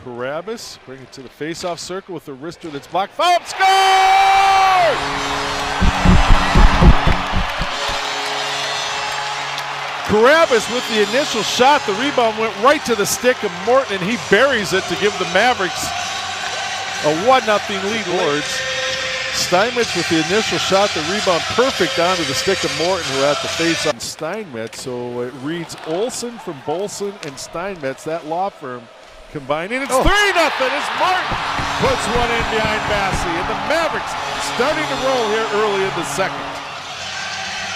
Carabas, bring it to the face-off circle with the wrister that's blocked. Foul, score! Carabas with the initial shot. The rebound went right to the stick of Morton, and he buries it to give the Mavericks a 1-0 lead. Lords. Steinmetz with the initial shot, the rebound perfect onto the stick of Morton, who had the face-off. Steinmetz, so it reads Olson from Bolson and Steinmetz, that law firm, combining. It's 3-0 as Morton puts one in behind Bassey, and the Mavericks starting to roll here early in the second.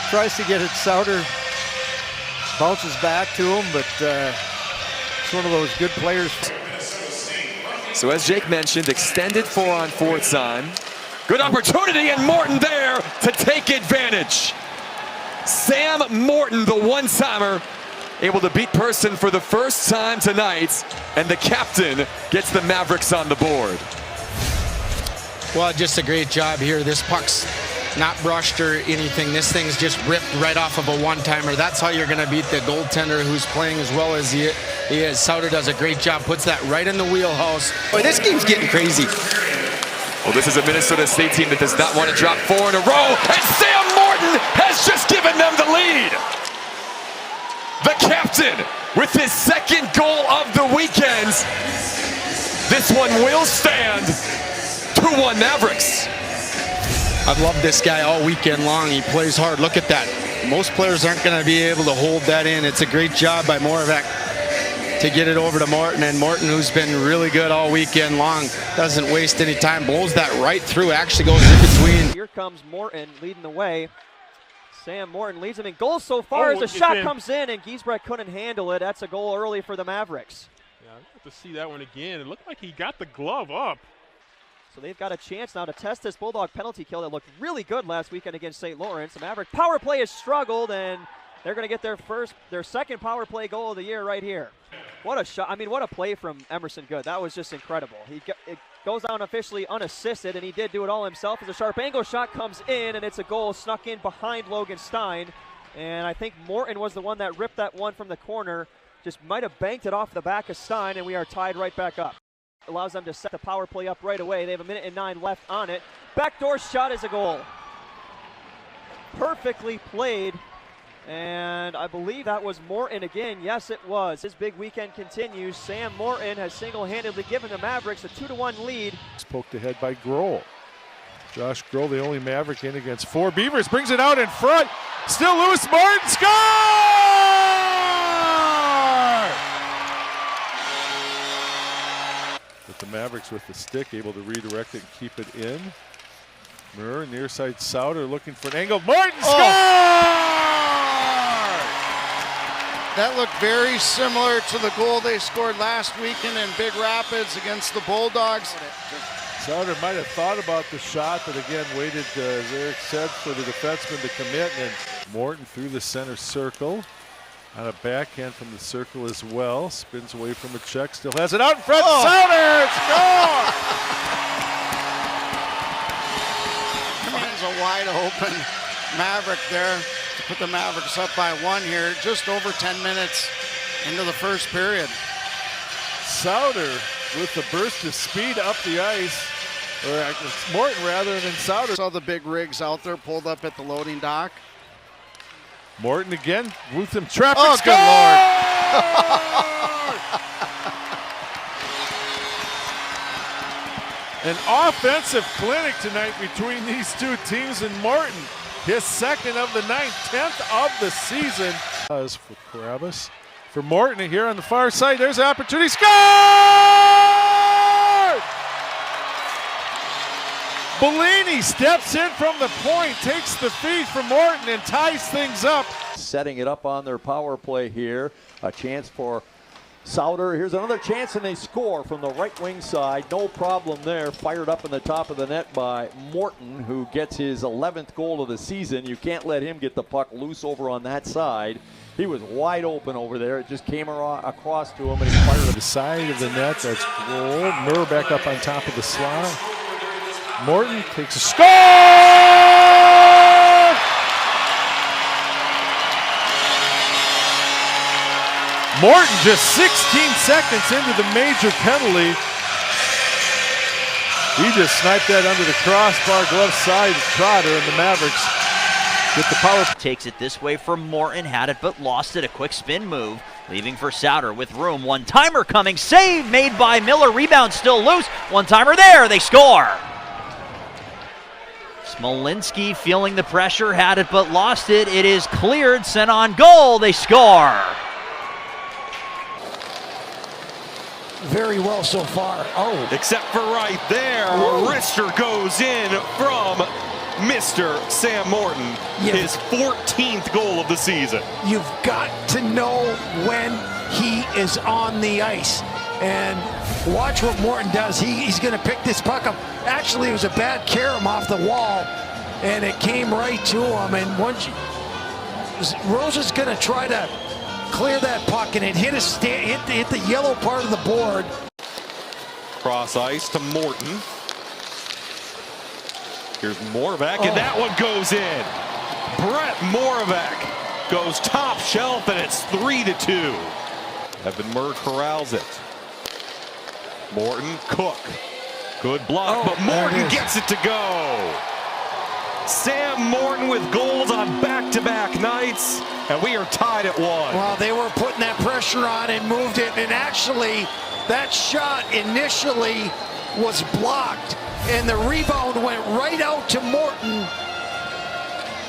Tries to get it, Souter bounces back to him, but it's one of those good players. So as Jake mentioned, extended 4-on-4 time. Good opportunity, and Morton there to take advantage. Sam Morton, the one-timer, able to beat Person for the first time tonight, and the captain gets the Mavericks on the board. Well, just a great job here. This puck's not brushed or anything. This thing's just ripped right off of a one-timer. That's how you're going to beat the goaltender who's playing as well as he is. Souter does a great job, puts that right in the wheelhouse. Boy, this game's getting crazy. Well, this is a Minnesota State team that does not want to drop 4 in a row, and Sam Morton has just given them the lead. The captain with his second goal of the weekend. This one will stand. 2-1 Mavericks. I've loved this guy all weekend long. He plays hard. Look at that. Most players aren't going to be able to hold that in. It's a great job by Moravec to get it over to Morton, and Morton, who's been really good all weekend long, doesn't waste any time, blows that right through, actually goes in between. Here comes Morton leading the way. Sam Morton leads him in goals so far as the shot comes in, and Giesbrecht couldn't handle it. That's a goal early for the Mavericks. Yeah, I have to see that one again. It looked like he got the glove up. So they've got a chance now to test this Bulldog penalty kill that looked really good last weekend against St. Lawrence. The Maverick power play has struggled, and they're going to get their second power play goal of the year right here. What a shot. I mean, what a play from Emerson Good. That was just incredible. It goes down officially unassisted, and he did do it all himself as a sharp angle shot comes in, and it's a goal snuck in behind Logan Stein. And I think Morton was the one that ripped that one from the corner. Just might have banked it off the back of Stein, and we are tied right back up. Allows them to set the power play up right away. They have 1:09 left on it. Backdoor shot is a goal. Perfectly played. And I believe that was Morton again. Yes, it was. His big weekend continues. Sam Morton has single-handedly given the Mavericks a 2-1 lead. It's poked ahead by Grohl. Josh Grohl, the only Maverick in against 4 Beavers, brings it out in front. Still Lewis Morton, score! But the Mavericks with the stick, able to redirect it and keep it in. Murr, near side Souter looking for an angle. Morton, score! That looked very similar to the goal they scored last weekend in Big Rapids against the Bulldogs. Souter might have thought about the shot, but again waited, as Eric said, for the defenseman to commit. And Morton through the center circle. On a backhand from the circle as well. Spins away from a check, still has it out in front. Souter, score! Commands a wide open Maverick there to put the Mavericks up by 1 here, just over 10 minutes into the first period. Souter with the burst of speed up the ice, or it's Morton rather than Souter. Saw the big rigs out there pulled up at the loading dock. Morton again with some traffic. Oh, score! good Lord. An offensive clinic tonight between these two teams, and Morton, his second of the night, 10th of the season. As for Carabas, for Morton here on the far side, there's an opportunity, score! Bellini steps in from the point, takes the feed from Morton and ties things up. Setting it up on their power play here. A chance for Souter. Here's another chance, and they score from the right wing side. No problem there. Fired up in the top of the net by Morton, who gets his 11th goal of the season. You can't let him get the puck loose over on that side. He was wide open over there. It just came across to him, and he fired to the side of the net. That's goal. Murr back up on top of the slot. Morton takes a score! Morton just 16 seconds into the major penalty. He just sniped that under the crossbar, glove side of Trotter, and the Mavericks get the power. Takes it this way from Morton, had it but lost it. A quick spin move, leaving for Souter with room. One-timer coming, save made by Miller. Rebound still loose. One-timer there, they score. Smolinski feeling the pressure, had it but lost it. It is cleared, sent on goal, they score. Very well so far. Oh. Except for right there, a wrister goes in from Mr. Sam Morton, his 14th goal of the season. You've got to know when he is on the ice. And watch what Morton does. He's going to pick this puck up. Actually, it was a bad carom off the wall, and it came right to him. And once Rose is going to try to clear that puck, and it hit the yellow part of the board. Cross ice to Morton. Here's Moravec, and that one goes in. Brett Moravec goes top shelf, and it's 3-2. Evan Murr corrals it. Morton, Cook. Good block, but Morton gets it to go. Sam Morton with goals on back-to-back nights, and we are tied at 1. Well, they were putting that pressure on and moved it, and actually that shot initially was blocked, and the rebound went right out to Morton.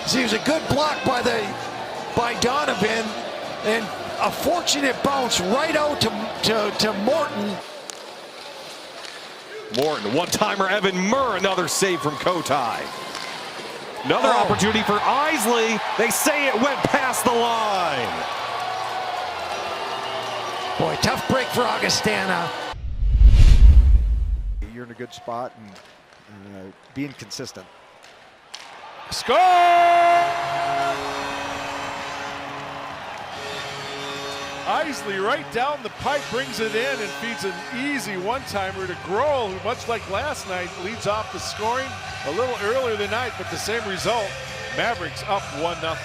So it was a good block by Donovan, and a fortunate bounce right out to Morton. Morton, one-timer Evan Murr, another save from Kotai. Another opportunity for Isley. They say it went past the line. Boy, tough break for Augustana. You're in a good spot and being consistent. Score! Isley right down the pipe, brings it in and feeds an easy one-timer to Grohl, who much like last night leads off the scoring a little earlier than night, but the same result. Mavericks up 1-0.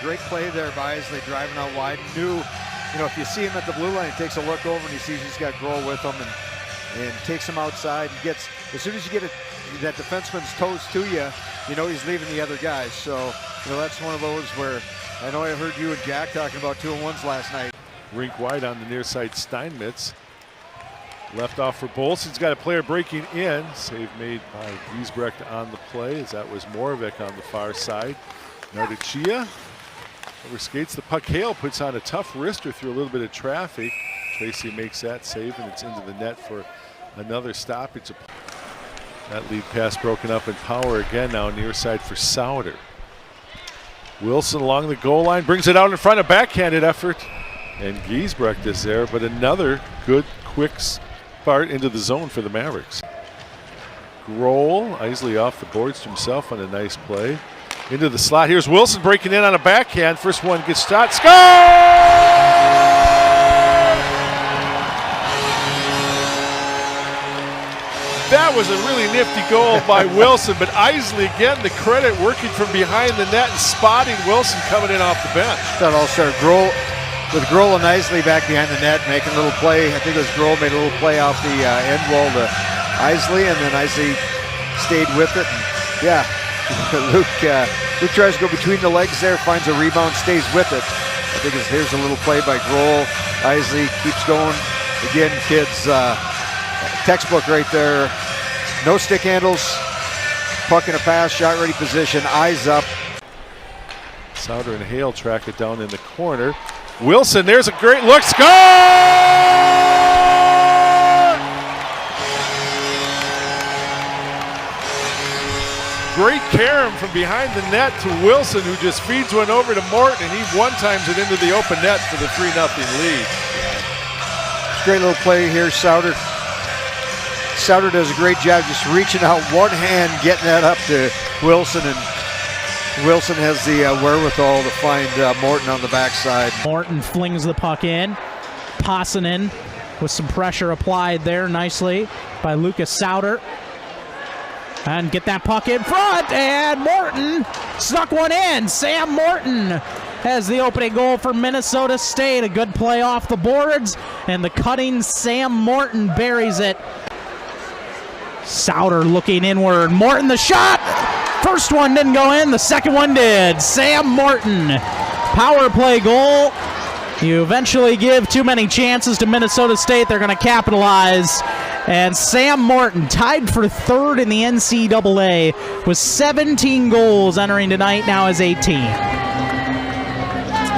Great play there by Isley, driving out wide. If you see him at the blue line, he takes a look over and he sees he's got Grohl with him and takes him outside. And gets, as soon as you get that defenseman's toes to you, you know he's leaving the other guys. So, that's one of those where I know I heard you and Jack talking about 2-on-1s last night. Rink wide on the near side, Steinmetz. Left off for Bolson's got a player breaking in. Save made by Giesbrecht on the play, as that was Moravec on the far side. Nardicchia overskates the puck. Hale puts on a tough wrister through a little bit of traffic. Tracy makes that save, and it's into the net for another stoppage. That lead pass broken up in power again now near side for Souter. Wilson along the goal line, brings it out in front, of backhanded effort. And Giesbrecht is there, but another good, quick start into the zone for the Mavericks. Grohl, Isley off the boards to himself on a nice play. Into the slot. Here's Wilson breaking in on a backhand. First one gets shot. Score! That was a really nifty goal by Wilson, but Isley again, the credit working from behind the net and spotting Wilson coming in off the bench. That all started with Grohl and Isley back behind the net, making a little play. I think it was Grohl made a little play off the end wall to Isley, and then Isley stayed with it. And Luke tries to go between the legs there, finds a rebound, stays with it. I think here's a little play by Grohl. Isley keeps going. Again, kids, textbook right there. No stick handles. Puck in a pass, shot ready position, eyes up. Souter and Hale track it down in the corner. Wilson, there's a great look. Score! Great carom from behind the net to Wilson, who just feeds one over to Morton, and he one-times it into the open net for the 3-0 lead. Great little play here, Souter. Souter does a great job just reaching out one hand, getting that up to Wilson, and Wilson has the wherewithal to find Morton on the backside. Morton flings the puck in. Passanen with some pressure applied there nicely by Lucas Souter. And get that puck in front, and Morton snuck one in. Sam Morton has the opening goal for Minnesota State. A good play off the boards, and the cutting Sam Morton buries it. Souter looking inward. Morton the shot. First one didn't go in. The second one did. Sam Morton. Power play goal. You eventually give too many chances to Minnesota State. They're going to capitalize. And Sam Morton, tied for third in the NCAA, with 17 goals entering tonight, now has 18.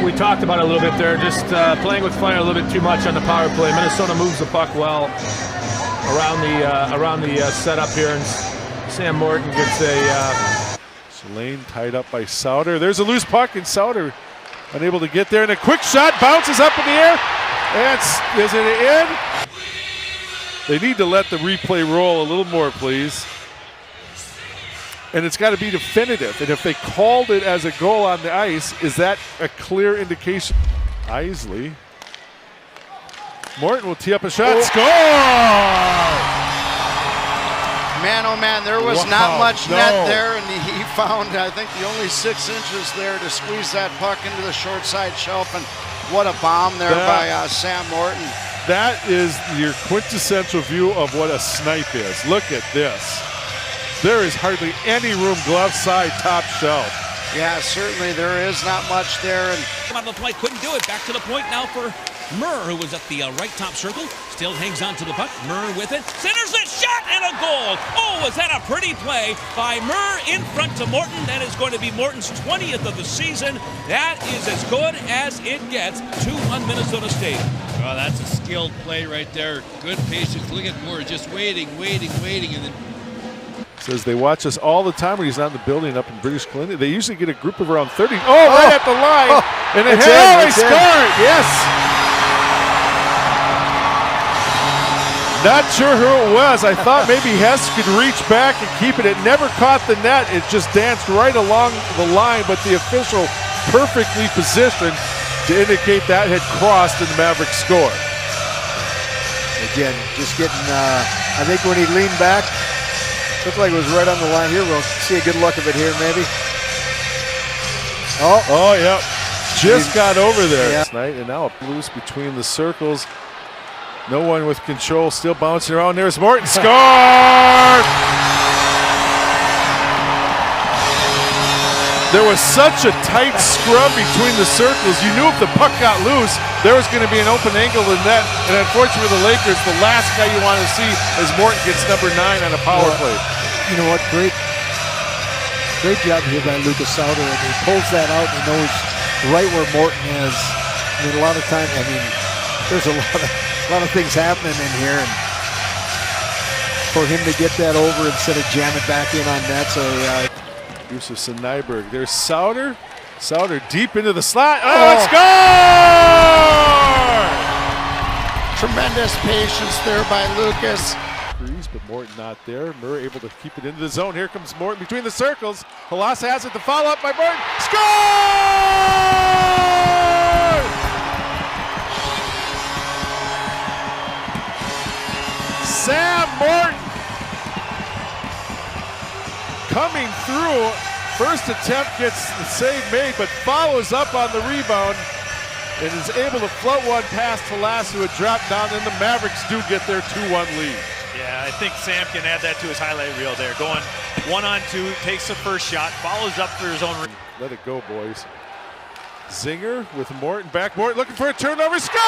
We talked about it a little bit there, just playing with fire a little bit too much on the power play. Minnesota moves the puck well around the setup here, and Sam Morton gets a... Lane tied up by Souter. There's a loose puck, and Souter unable to get there, and a quick shot bounces up in the air. And is it in? They need to let the replay roll a little more, please. And it's got to be definitive. And if they called it as a goal on the ice, is that a clear indication? Isley. Morton will tee up a shot. Score! Man, oh man, there was not much net there, and he found, I think, the only 6 inches there to squeeze that puck into the short side shelf, and what a bomb there by Sam Morton. That is your quintessential view of what a snipe is. Look at this. There is hardly any room, glove side, top shelf. Yeah, certainly there is not much there. And out of the play, couldn't do it. Back to the point now for Murr, who was at the right top circle. Still hangs on to the puck. Murr with it. Centers it, shot, and a goal. Oh, was that a pretty play by Murr in front to Morton. That is going to be Morton's 20th of the season. That is as good as it gets. 2-1 Minnesota State. Well, that's a skilled play right there. Good patience. Look at Murr just waiting, and then says they watch us all the time when he's not in the building up in British Columbia. They usually get a group of around 30. Right at the line. And they scored. Yes. Not sure who it was. I thought maybe Hess could reach back and keep it. It never caught the net. It just danced right along the line, but the official perfectly positioned to indicate that had crossed and the Mavericks scored. Again, just getting, I think when he leaned back, looked like it was right on the line here. We'll see a good look of it here, maybe. Oh, yeah. Just got over there tonight, and now a loose between the circles. No one with control, still bouncing around. There's Morton. Score! There was such a tight scrub between the circles. You knew if the puck got loose, there was going to be an open angle in net. And unfortunately for the Lakers, the last guy you want to see as Morton gets number 9 on a power play. You know what? Great job here by Lucas Souter. And he pulls that out and he knows right where Morton is. I mean, a lot of times, there's a lot of things happening in here. And for him to get that over instead of jamming back in on net, so Yusuf Nyberg. There's Souter. Souter deep into the slot. Score! Tremendous patience there by Lucas. But Morton not there. Murray able to keep it into the zone. Here comes Morton between the circles. Halassa has it. The follow up by Morton. Score! Sam Morton coming through. First attempt gets the save made, but follows up on the rebound and is able to float one past Halassa, who had dropped down, and the Mavericks do get their 2-1 lead. Yeah, I think Sam can add that to his highlight reel there. Going 1-on-2, takes the first shot, follows up for his own. Let it go, boys. Zinger with Morton back. Morton looking for a turnover. Score!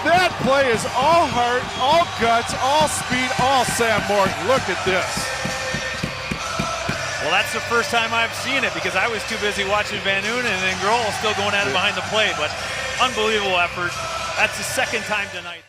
That play is all heart, all guts, all speed, all Sam Morton. Look at this. Well, that's the first time I've seen it because I was too busy watching Van Oenen and then Grohl still going at it behind the plate. But unbelievable effort. That's the second time tonight.